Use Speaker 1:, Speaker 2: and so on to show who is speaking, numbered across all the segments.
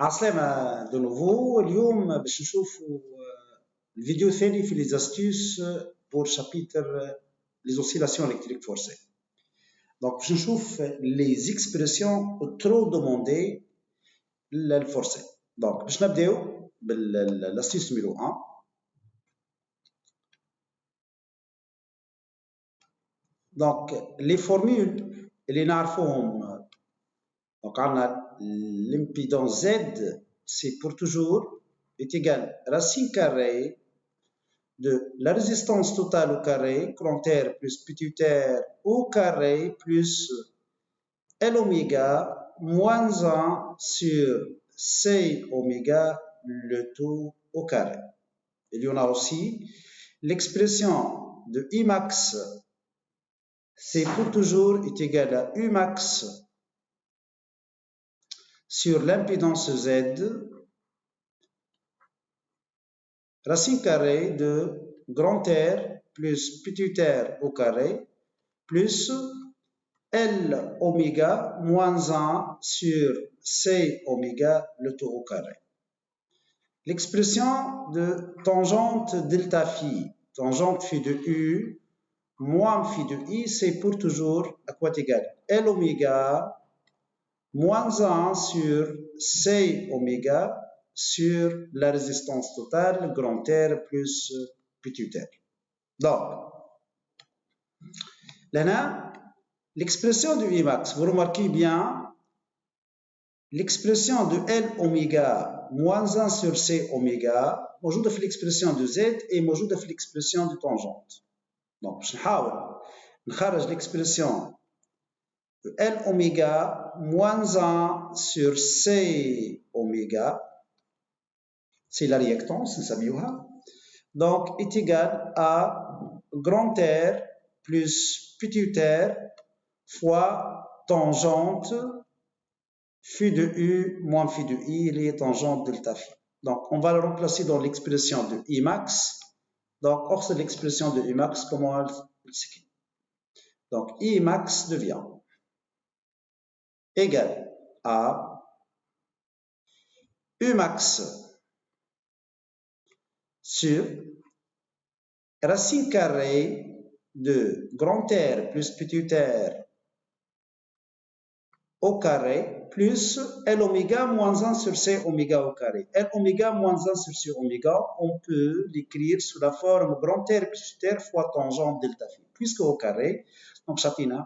Speaker 1: عسلامة دو نوفو. اليوم باش نشوفوا الفيديو الثاني في لي زاستيس بور شابيتر لي اوسيلاسيون الكتريك فورسي. دونك باش نشوف لي زيكسبرسيون ترو دوموندي للفورسي. دونك باش نبداو بالاستيس نيميرو 1. دونك لي فورمول اللي نعرفوهم، donc on a l'impédance Z, c'est pour toujours est égal racine carrée de la résistance totale au carré, grand R plus petit r au carré plus L oméga moins 1 sur C oméga le tout au carré. Il y en a aussi l'expression de I max, c'est pour toujours est égal à U max sur l'impédance Z, racine carrée de grand R plus petit r au carré plus L oméga moins 1 sur C oméga le tout au carré. L'expression de tangente delta phi, tangente phi de U moins phi de I, c'est pour toujours à quoi égal L oméga moins 1 sur C oméga sur la résistance totale, grand R plus petit r. Donc, là, l'expression de Imax, vous remarquez bien, l'expression de L oméga moins 1 sur C oméga, موجودة في l'expression de Z et موجودة في l'expression de tangente. Donc, باش نحاول نخرج l'expression de L oméga moins 1 sur C oméga, c'est la réactance, نسميوها. Donc, est égal à grand R plus petit r fois tangente phi de U moins phi de I, les tangentes delta phi. Donc, on va le remplacer dans l'expression de I max. Donc, hors de l'expression de I max, comment elle s'écrit? Donc, I max devient égal à U max sur racine carrée de grand R plus petit r au carré plus L oméga moins 1 sur C oméga au carré. L oméga moins 1 sur C oméga, on peut l'écrire sous la forme grand R plus petit r fois tangente delta phi. Puisque au carré, donc chatina,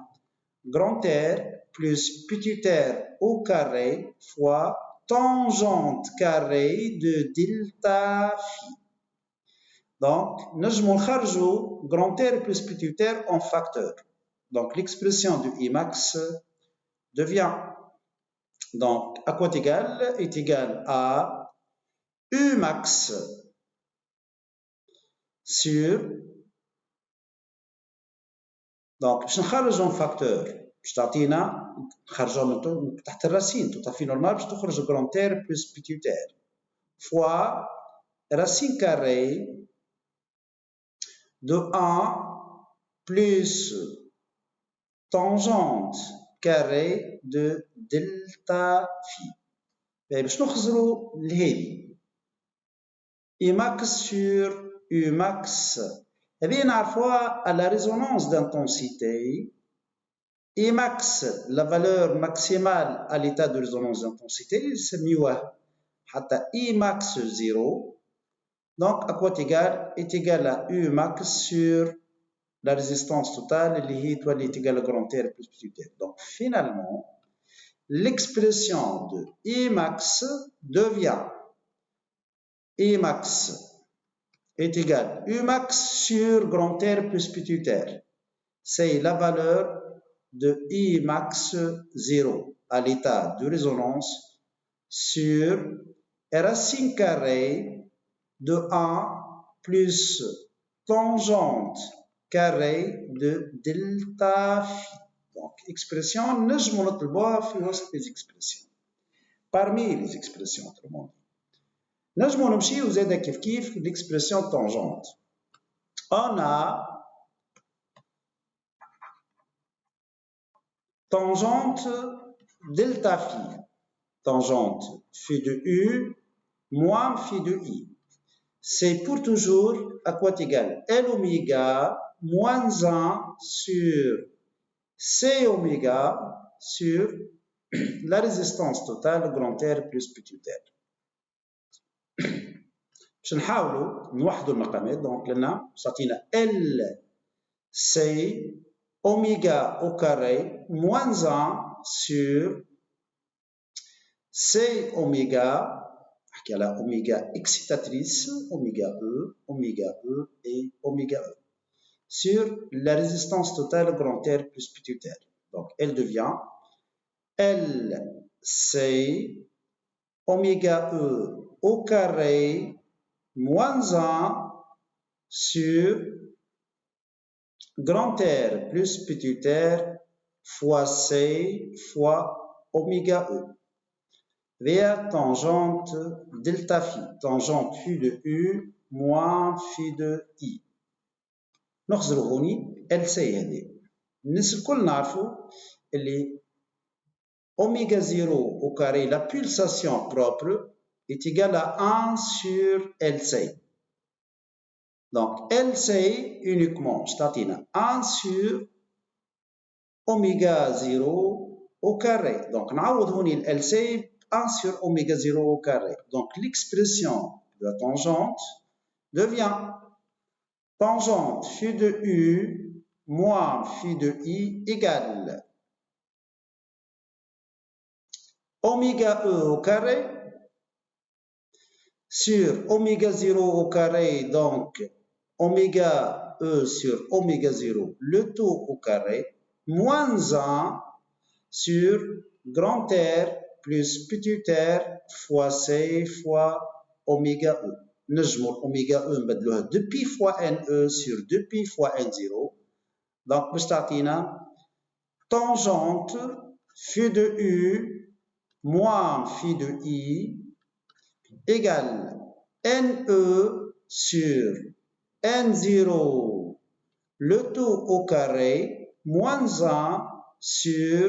Speaker 1: grand R plus petit r au carré fois tangente carrée de delta phi. Donc, نجمو نخرجو grand R plus petit r en facteur. Donc, l'expression de I max devient, donc, à quoi égal? Est égal à U max sur, donc, باش نخرج en facteur باش تعطينا نخرجها من تحت الرacine tout à fait normal باش تخرج grand R plus petit r fois racine carrée de 1 plus tangente carrée de delta phi. باش نخزروا لهذه I max sur U max. هذه نعرفوها à la résonance d'intensité. I max, la valeur maximale à l'état de résonance d'intensité, نسميوها حتى I max 0. Donc, à quoi est égal à U max sur la résistance totale, qui est égale à grand R plus petit r. Donc, finalement, l'expression de I max devient I max est égal à U max sur grand R plus petit r. C'est la valeur de I max 0 à l'état de résonance sur racine carrée de 1 plus tangente carrée de delta phi. Donc, expression, نجمو نطلبوها في وسط les expressions. Parmi les expressions, autrement dit. نجمو نمشيو زادا كيف l'expression tangente. On a tangente delta phi. tangente phi de U moins phi de I. C'est pour toujours à quoi égal L oméga moins 1 sur C oméga sur la résistance totale grand R plus petit r. باش نحاولوا نوحدوا المقامات. دونك لنا صاتينا L C oméga au carré moins 1 sur C oméga, نحكي على oméga excitatrice, oméga E et oméga E, sur la résistance totale grand R plus petit r. Donc elle devient LC oméga E au carré moins 1 sur grand R plus petit r fois C fois oméga E via tangente delta phi, tangente phi de U moins phi de I. نخزروا هوني LC هذه. الناس الكل نعرفوا اللي oméga 0 au carré, la pulsation propre est égale à 1 sur LC. Donc LC uniquement, c'est-à-dire 1 sur oméga 0 au carré. Donc نعوض هوني LC 1 sur oméga 0 au carré. Donc l'expression de la tangente devient tangente phi de U moins phi de I égale oméga E au carré sur oméga 0 au carré, donc oméga E sur oméga 0, le tout au carré, moins 1 sur grand R plus petit r fois C fois oméga E. نجموا oméga E نبدلوها 2pi fois NE sur 2pi fois N0. Donc باش تعطينا tangente phi de U moins phi de I égale NE sur N0 le tout au carré moins 1 sur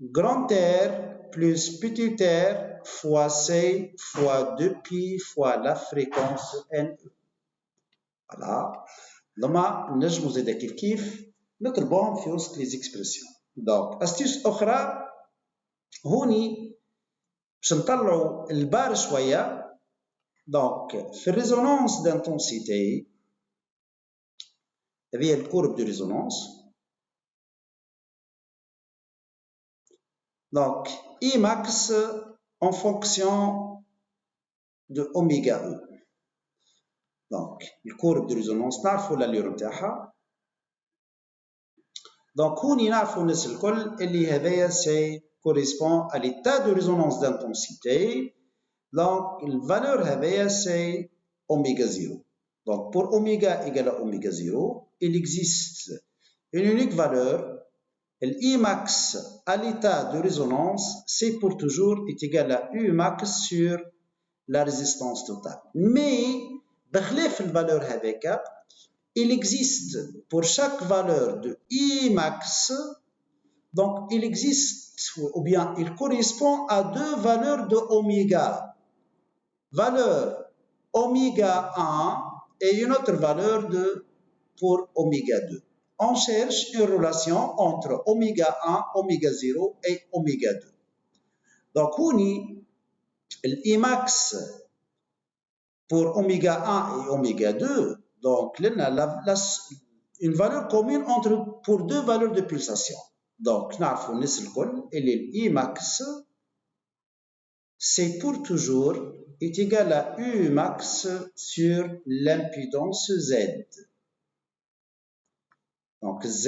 Speaker 1: grand R plus petit r fois C fois 2pi fois la fréquence NE. Voilà. لما نجموا زادا كيف نطلبوهم في وسط لي زيكسبرسيون. دونك استيوس اخرى هوني باش نطلعوا البار شويه. دونك في الريزونانس دانتونسيتي هذه هي الكورب دو ريزونانس. دونك I max en fonction de oméga E. دونك الكورب دو ريزونانس نعرفوا الاليور نتاعها. دونك هوني نعرفوا الناس الكل اللي هذايا سي correspond à l'état de résonance d'intensité. Donc le valeur هذايا c'est oméga 0. Donc pour oméga égale à oméga 0, il existe une unique valeur. I max à l'état de résonance, c'est pour toujours est égal à U max sur la résistance totale. Mais بخلاف الفالور هذاك, il existe pour chaque valeur de I max, donc il existe ou bien il correspond à deux valeurs de oméga. Valeur oméga 1 et une autre valeur pour oméga 2. On cherche une relation entre oméga 1, oméga 0 et oméga 2. Donc, هوني I max pour oméga 1 et oméga 2, donc une valeur commune pour deux valeurs de pulsation. Donc, نعرفوا الناس الكل اللي I max c'est pour toujours est égal à U max sur l'impédance Z. Donc Z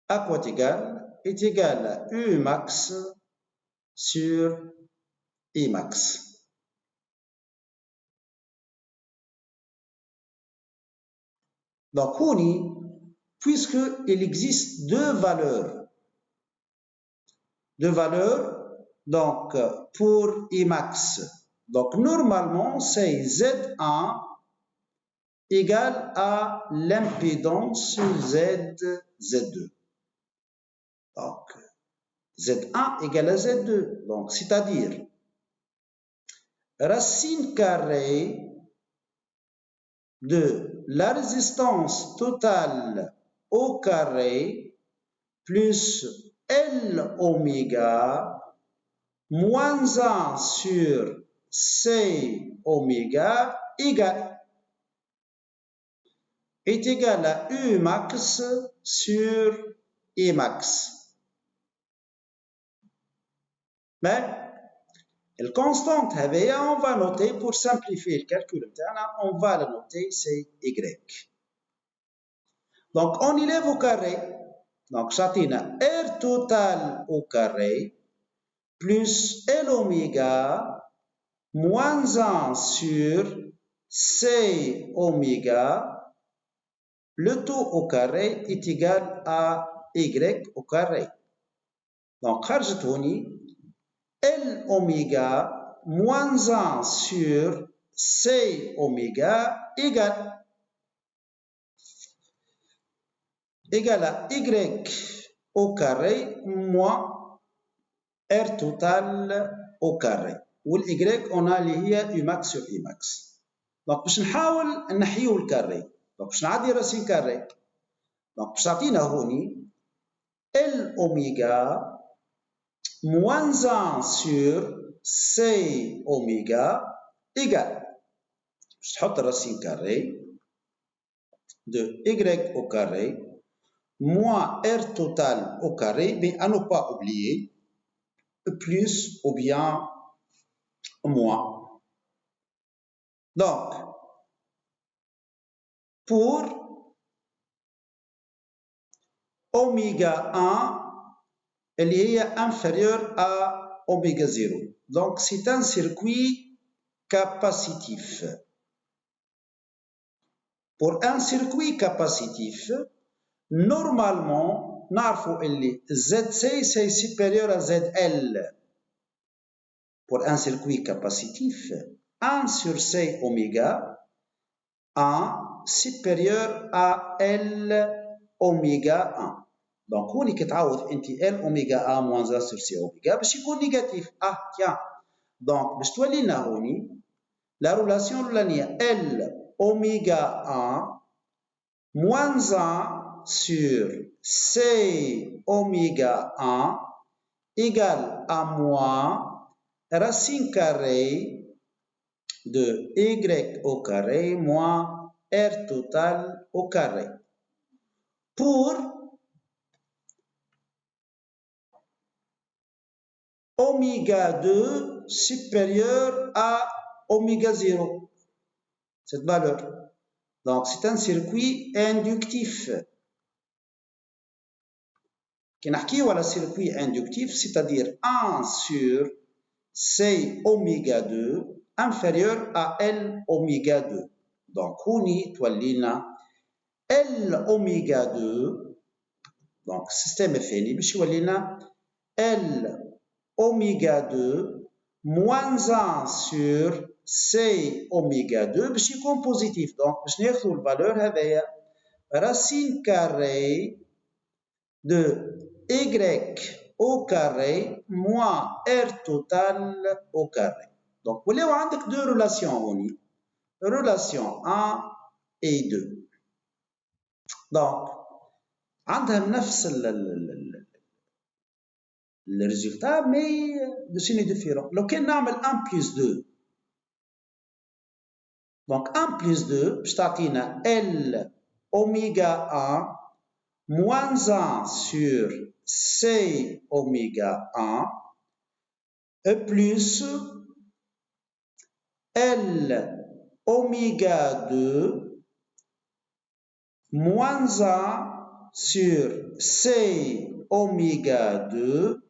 Speaker 1: à quoi est égal à U max sur I max. Donc هوني puisqu'il existe deux valeurs, donc pour I max, donc normalement c'est Z1 égale à l'impédance Z2. Donc, Z1 égale à Z2. Donc, c'est-à-dire, racine carrée de la résistance totale au carré plus L oméga moins 1 sur C oméga est égal à U max sur I max. Mais la constante, on va noter pour simplifier le calcul, on va la noter, c'est Y. Donc, on élève au carré. Donc, j'atteins R total au carré plus L oméga moins 1 sur C oméga. Le tout au carré est égal à Y au carré. Donc, خرجت L oméga moins 1 sur C oméga égal à Y au carré moins R total au carré. والY on a اللي هي U max sur I max. Donc باش نحاول نحيو الكاري. Donc باش نعدي راسين كاري. Donc باش تعطينا هوني L oméga moins 1 sur C oméga égale. Je تحط racine carrée de Y au carré moins R total au carré, mais à ne pas oublier plus ou bien moins. Donc, pour oméga 1, elle est inférieure à oméga 0. Donc, c'est un circuit capacitif. Pour un circuit capacitif, normalement, نعرفوا اللي ZC c'est supérieur à ZL. Pour un circuit capacitif, 1 sur C oméga 1 supérieur à L oméga 1. Donc, هوني كتعوض انت L oméga 1 moins 1 sur C oméga باش يكون négatif. tiens. Donc, باش تولي لنا هوني la relation الأولانية L oméga 1 moins 1 sur C oméga 1 égale à moins racine carrée de Y au carré moins R total au carré. Pour oméga 2 supérieur à oméga 0, cette valeur. Donc, c'est un circuit inductif. Qui نحكيو على circuit inductif, c'est-à-dire 1 sur C oméga 2 inférieur à L oméga 2. Donc, هوني تولينا L oméga 2, donc système الثاني باش يولينا L oméga 2 moins 1 sur C oméga 2 باش يكون positif. Donc, باش ناخذوا الفالور هذايا racine carrée de Y au carré moins R total au carré. Donc, vous voyez, عندك deux relations هوني. Relation 1 et 2. Donc, عندها نفس le résultat, mais de signes différents. لو كان نعمل 1 plus 2. Donc, 1 plus 2, باش تعطينا L oméga 1 moins 1 sur C oméga 1 et plus L oméga 2 moins 1 sur C oméga 2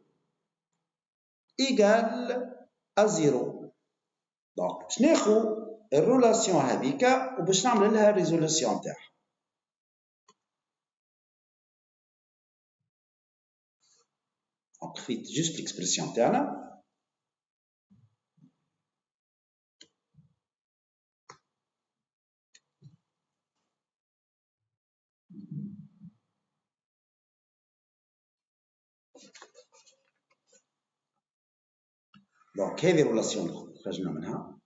Speaker 1: égale à 0. Donc, باش ناخذ الريلاسيون هذيك وباش نعمل لها ريزولوسيون تاعها. Donc, خذيت juste l'expression تاعنا. دونك هذه الريلاسيون اللي خرجنا منها.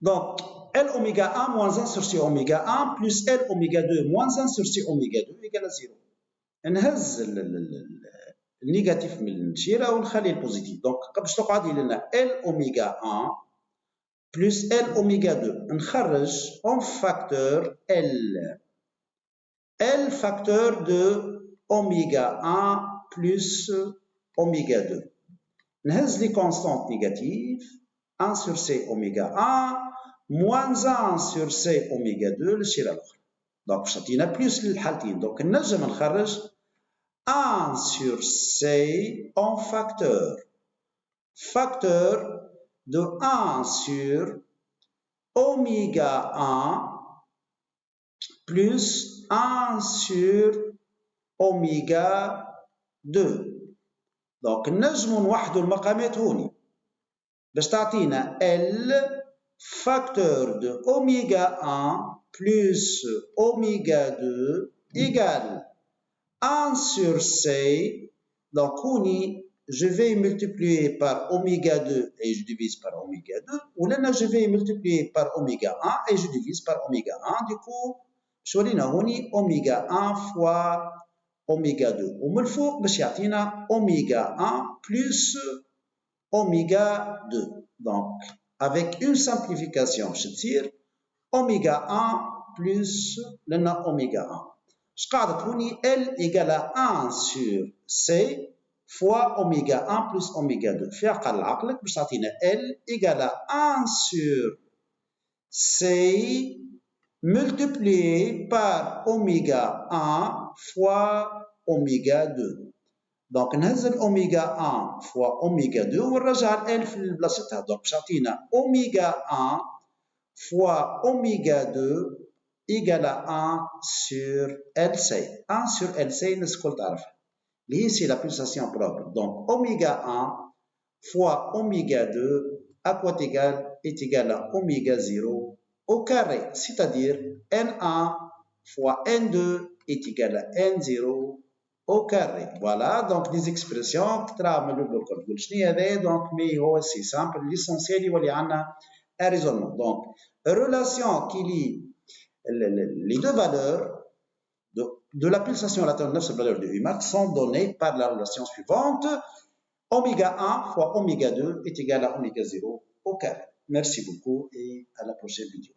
Speaker 1: دونك L oméga 1 moins 1 sur C oméga 1 plus L oméga 2 moins 1 sur C oméga 2 égale à 0. نهز النيجاتيف من الشيره ونخلي البوزيتيف. دونك باش تقعد لنا L oméga 1 plus L oméga 2 نخرج en facteur L facteur de oméga 1 plus oméga 2. نهز لي كونستانت نيجاتيف 1 sur C oméga 1 moins 1 sur C oméga 2 للشيره الاخرى. دونك باش تعطينا بلس للحالتين. دونك نجم نخرج 1 sur C en facteur de 1 sur oméga 1 plus 1 sur oméga 2. دونك نجمو نوحدو المقامات هوني باش تعطينا L facteur de oméga 1 plus oméga 2 égale 1 sur C. Donc je vais multiplier par oméga 2 et je divise par oméga 2. Ou là, je vais multiplier par oméga 1 et je divise par oméga 1. Du coup, je vais dire oméga 1 fois oméga 2. Ou me faut oméga 1 plus oméga 2. Donc, avec une simplification, je vais dire oméga 1 plus oméga 1. Je vais L égale à 1 sur C fois oméga 1 plus oméga 2. في أقل عقلك باش تعطينا L égale à 1 sur C multiplié par oméga 1 fois oméga 2. Donc نهز oméga 1 fois oméga 2 ونرجع L في بلاصتها. Donc باش تعطينا oméga 1 fois oméga 2 égale à 1 sur LC. 1 sur LC الناس الكل تعرفها. اللي هي c'est la pulsation propre. Donc oméga 1 fois oméga 2 à quoi est égal à oméga 0 au carré. C'est-à-dire N1 fois N2 est égal à N0 au carré. Voilà, donc des expressions que ترى ملوك بالكل. تقول شنو هذا؟ donc mais هو c'est simple. L'essentiel يولي عندنا un raisonnement. Donc relation qui lie les deux valeurs de la pulsation latérale de valeur de Umax sont données par la relation suivante. Oméga 1 fois oméga 2 est égal à oméga 0 au carré. Merci beaucoup et à la prochaine vidéo.